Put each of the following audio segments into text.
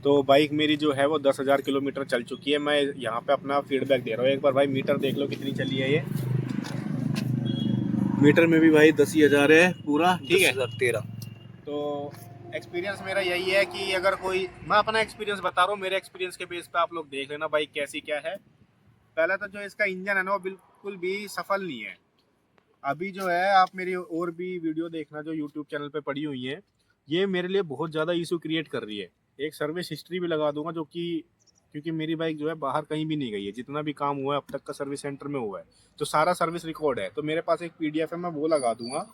तो बाइक मेरी जो है वो 10,000 किलोमीटर चल चुकी है। मैं यहाँ पे अपना फीडबैक दे रहा हूँ। एक बार भाई मीटर देख लो कितनी चली है ये। मीटर में भी भाई 10,000 है पूरा, ठीक है। 10,013। तो एक्सपीरियंस मेरा यही है कि अगर कोई, मैं अपना एक्सपीरियंस बता रहा हूँ, मेरे एक्सपीरियंस के बेस पे आप लोग देख लेना बाइक कैसी क्या है। पहले तो जो इसका इंजन है ना वो बिल्कुल भी सफल नहीं है। अभी जो है आप मेरी और भी वीडियो देखना जो यूट्यूब चैनल पे पड़ी हुई है, ये मेरे लिए बहुत ज़्यादा इशू क्रिएट कर रही है। एक सर्विस हिस्ट्री भी लगा दूंगा जो कि, क्योंकि मेरी बाइक जो है बाहर कहीं भी नहीं गई है, जितना भी काम हुआ है अब तक का सर्विस सेंटर में हुआ है, तो सारा सर्विस रिकॉर्ड है। तो मेरे पास एक पीडीएफ है, मैं वो लगा दूंगा।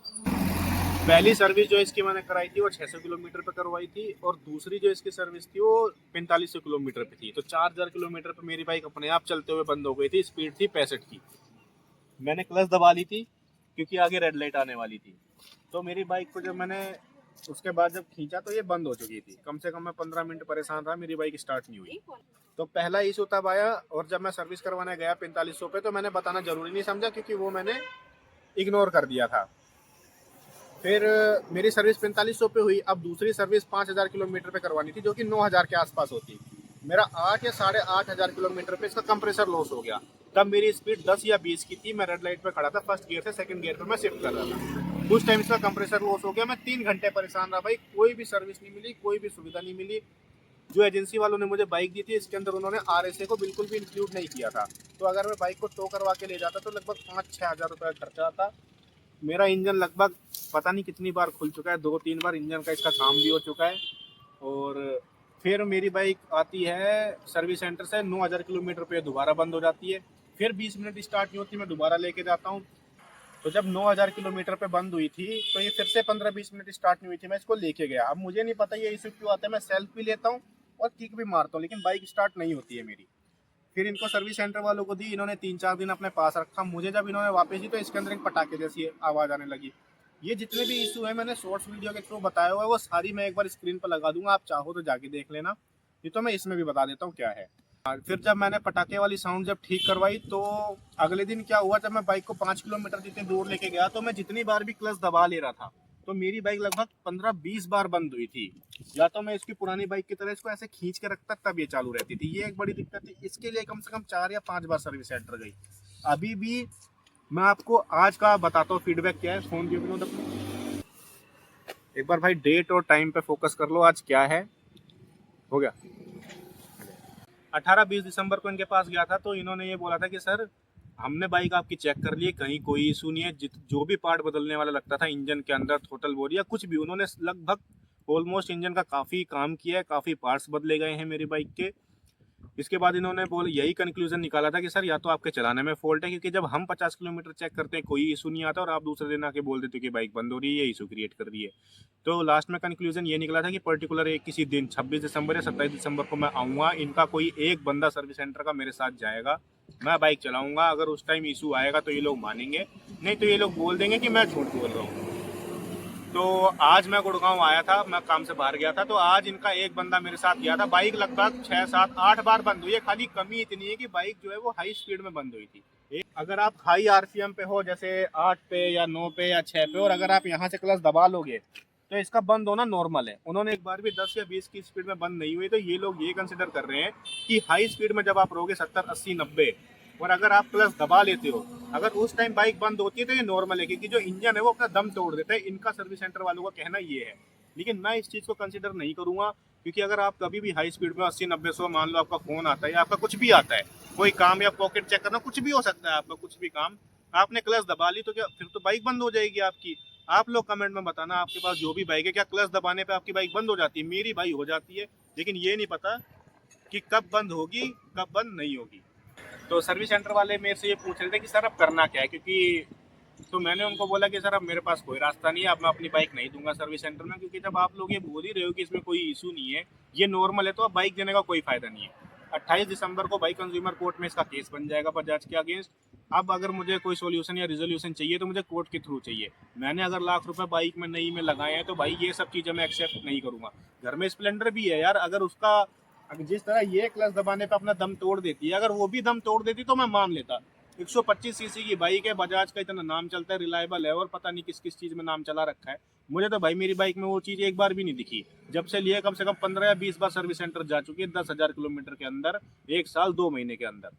पहली सर्विस जो इसकी मैंने कराई थी वो 600 किलोमीटर पे करवाई थी, और दूसरी जो इसकी सर्विस थी वो 4500 किलोमीटर पे थी। तो 4000 किलोमीटर पे मेरी बाइक अपने आप चलते हुए बंद हो गई थी। स्पीड थी 65 की। मैंने क्लच दबा ली थी क्योंकि आगे रेड लाइट आने वाली थी। तो मेरी बाइक को जब मैंने उसके बाद जब खींचा तो ये बंद हो चुकी थी। कम से कम मैं 15 मिनट परेशान रहा, मेरी बाइक स्टार्ट नहीं हुई। तो पहला इशू तब आया, और जब मैं सर्विस करवाने गया 4500 पे, तो मैंने बताना जरूरी नहीं समझा क्योंकि वो मैंने इग्नोर कर दिया था। फिर मेरी सर्विस 4500 पे हुई। अब दूसरी सर्विस 5000 किलोमीटर पे करवानी थी जो कि 9000 के आसपास होती। मेरा 8 या 8,500 किलोमीटर पे इसका कंप्रेसर लॉस हो गया। तब मेरी स्पीड 10 या 20 की थी। मैं रेड लाइट पे खड़ा था, फर्स्ट गियर से सेकंड गियर पे मैं शिफ्ट कर रहा था। उस टाइम इसका कंप्रेसर लॉस हो गया। मैं 3 घंटे परेशान रहा भाई, कोई भी सर्विस नहीं मिली, कोई भी सुविधा नहीं मिली। जो एजेंसी वालों ने मुझे बाइक दी थी इसके अंदर उन्होंने RSA को बिल्कुल भी इंक्लूड नहीं किया था। तो अगर मैं बाइक को टो करवा के ले जाता तो लगभग 5-6 हज़ार रुपये का खर्चा आता। मेरा इंजन लगभग पता नहीं कितनी बार खुल चुका है, 2-3 बार इंजन का इसका काम भी हो चुका है। और फिर मेरी बाइक आती है सर्विस सेंटर से 9000 किलोमीटर पे दोबारा बंद हो जाती है। फिर 20 मिनट स्टार्ट नहीं होती, मैं दोबारा लेके जाता हूँ। तो जब 9000 किलोमीटर पे बंद हुई थी तो ये फिर से 15-20 मिनट स्टार्ट नहीं हुई थी। मैं इसको लेके गया। अब मुझे नहीं पता ये इशू क्यों आता है। मैं सेल्फ भी लेता हूँ और किक भी मारता हूँ, लेकिन बाइक स्टार्ट नहीं होती है मेरी। फिर इनको सर्विस सेंटर वालों को दी, इन्होंने 3-4 दिन अपने पास रखा। मुझे जब इन्होंने वापस दी तो इसके अंदर एक पटाखे जैसी आवाज़ आने लगी। ये जितने भी इशू है मैंने शॉर्ट्स वीडियो के थ्रू बताया हुआ है, वो सारी मैं एक बार स्क्रीन पर लगा दूंगा, आप चाहो तो जाके देख लेना। ये तो मैं इसमें भी बता देता हूँ क्या है। फिर जब मैंने पटाखे वाली साउंड जब ठीक करवाई तो अगले दिन क्या हुआ, जब मैं बाइक को 5 किलोमीटर जितनी दूर लेके गया तो मैं जितनी बार भी क्लच दबा ले रहा था तो मेरी बाइक लगभग 15-20 बार बंद हुई थी। या तो मैं इसकी पुरानी बाइक की तरह इसको ऐसे खींच के रखता तब ये चालू रहती थी। ये एक बड़ी दिक्कत थी। इसके लिए कम से कम 4 या 5 बार सर्विस सेंटर गई। अभी भी मैं आपको आज का बताता हूँ फीडबैक क्या है। फोन भी विनोद अपने एक बार भाई डेट और टाइम पे फोकस कर लो, आज क्या है। हो गया 18-20 दिसंबर को इनके पास गया था तो इन्होंने ये बोला था कि सर हमने बाइक आपकी चेक कर ली है, कहीं कोई इशू नहीं है। जो भी पार्ट बदलने वाला लगता था इंजन के अंदर, टोटल बॉडी या कुछ भी, उन्होंने लगभग ऑलमोस्ट इंजन का काफ़ी काम किया है, काफ़ी पार्ट्स बदले गए हैं मेरी बाइक के। इसके बाद इन्होंने यही कंक्लूजन निकाला था कि सर या तो आपके चलाने में फॉल्ट है, क्योंकि जब हम 50 किलोमीटर चेक करते हैं कोई इशू नहीं आता और आप दूसरे दिन आके बोल देते हो कि बाइक बंद हो रही है, ये इशू क्रिएट कर रही है। तो लास्ट में कंक्लूजन ये निकला था कि पर्टिकुलर एक किसी दिन 26 दिसंबर या 27 दिसंबर को मैं आऊँगा, इनका कोई एक बंदा सर्विस सेंटर का मेरे साथ जाएगा, मैं बाइक चलाऊँगा। अगर उस टाइम इशू आएगा तो ये लोग मानेंगे, नहीं तो ये लोग बोल देंगे कि मैं झूठ बोल रहा हूँ। तो आज मैं गुड़गांव आया था, मैं काम से बाहर गया था, तो आज इनका एक बंदा मेरे साथ गया था। बाइक लगभग 6-7-8 बार बंद हुई है। खाली कमी इतनी है कि बाइक जो है वो हाई स्पीड में बंद हुई थी। अगर आप हाई RPM पे हो, जैसे 8 पे या 9 पे या 6 पे, और अगर आप यहाँ से क्लच दबा लोगे तो इसका बंद होना नॉर्मल है। उन्होंने एक बार भी 10 या 20 की स्पीड में बंद नहीं हुई। तो ये लोग ये कंसिडर कर रहे हैं कि हाई स्पीड में जब आप रहोगे 70-80-90, और अगर आप क्लच दबा लेते हो, अगर उस टाइम बाइक बंद होती है तो ये नॉर्मल है, क्योंकि जो इंजन है वो अपना दम तोड़ देता है। इनका सर्विस सेंटर वालों का कहना ये है, लेकिन मैं इस चीज़ को कंसिडर नहीं करूँगा। क्योंकि अगर आप कभी भी हाई स्पीड में 80-90-100, मान लो आपका फ़ोन आता है या आपका कुछ भी आता है, कोई काम या पॉकेट चेक करना, कुछ भी हो सकता है आपका, कुछ भी काम, आपने क्लच दबा ली तो क्या फिर तो बाइक बंद हो जाएगी आपकी। आप लोग कमेंट में बताना आपके पास जो भी बाइक है, क्या क्लच दबाने पे आपकी बाइक बंद हो जाती है? मेरी बाइक हो जाती है, लेकिन ये नहीं पता कि कब बंद होगी कब बंद नहीं होगी। तो सर्विस सेंटर वाले मेरे से ये पूछ रहे थे कि सर अब करना क्या है, क्योंकि तो मैंने उनको बोला कि सर अब मेरे पास कोई रास्ता नहीं है, अब मैं अपनी बाइक नहीं दूंगा सर्विस सेंटर में, क्योंकि जब आप लोग ये बोल ही रहे हो कि इसमें कोई इशू नहीं है, ये नॉर्मल है, तो अब बाइक देने का कोई फायदा नहीं है। 28 दिसंबर को बाइक कंज्यूमर कोर्ट में इसका केस बन जाएगा बजाज के अगेंस्ट। अब अगर मुझे कोई सोल्यूशन या रिजोल्यूशन चाहिए तो मुझे कोर्ट के थ्रू चाहिए। मैंने अगर लाख रुपए बाइक में नई में लगाए हैं तो भाई ये सब चीज़ें मैं एक्सेप्ट नहीं करूँगा। घर में स्प्लेंडर भी है यार, अगर उसका जिस तरह ये क्लच दबाने पे अपना दम तोड़ देती है, अगर वो भी दम तोड़ देती तो मैं मान लेता, 125 सीसी की बाइक है, बजाज का इतना नाम चलता है, रिलायबल है, और पता नहीं किस किस चीज़ में नाम चला रखा है। मुझे तो भाई मेरी बाइक में वो चीज़ एक बार भी नहीं दिखी। जब से लिए कम से कम 15 या 20 बार सर्विस सेंटर जा चुकी है, 10,000 किलोमीटर के अंदर, 1 साल 2 महीने के अंदर।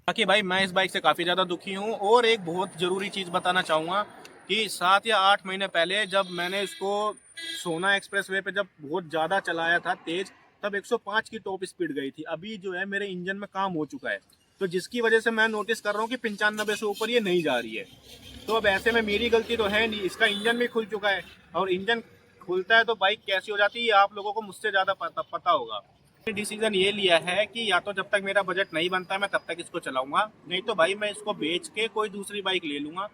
बाकी भाई मैं इस बाइक से काफ़ी ज़्यादा दुखी हूँ। और एक बहुत ज़रूरी चीज़ बताना चाहूँगा कि 7 या 8 महीने पहले जब मैंने इसको सोना एक्सप्रेस वे पे जब बहुत ज़्यादा चलाया था तेज़, तब 105 की टॉप स्पीड गई थी। अभी जो है मेरे इंजन में काम हो चुका है, तो जिसकी वजह से मैं नोटिस कर रहा हूँ कि 95 से ऊपर ये नहीं जा रही है। तो अब ऐसे में मेरी गलती तो है नहीं, इसका इंजन भी खुल चुका है, और इंजन खुलता है तो बाइक कैसी हो जाती है ये आप लोगों को मुझसे ज़्यादा पता होगा। डिसीजन ये लिया है कि या तो जब तक मेरा बजट नहीं बनता मैं तब तक इसको चलाऊंगा, नहीं तो भाई मैं इसको बेच के कोई दूसरी बाइक ले लूंगा।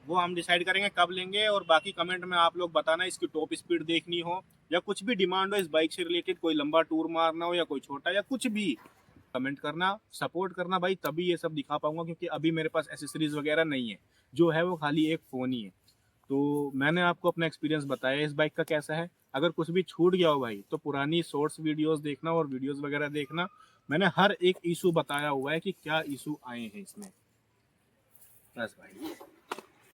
वो हम डिसाइड करेंगे कब लेंगे। और बाकी कमेंट में आप लोग बताना इसकी टॉप स्पीड देखनी हो या कुछ भी डिमांड हो इस बाइक से रिलेटेड, कोई लंबा टूर मारना हो या कोई छोटा या कुछ भी, कमेंट करना, सपोर्ट करना भाई, तभी ये सब दिखा पाऊंगा, क्योंकि अभी मेरे पास एसेसरीज वगैरह नहीं है, जो है वो खाली एक फ़ोन ही है। तो मैंने आपको अपना एक्सपीरियंस बताया इस बाइक का कैसा है। अगर कुछ भी छूट गया हो भाई तो पुरानी शॉर्ट्स वीडियोस देखना और वीडियोस वगैरह देखना, मैंने हर एक इशू बताया हुआ है कि क्या इशू आए हैं इसमें। बस भाई।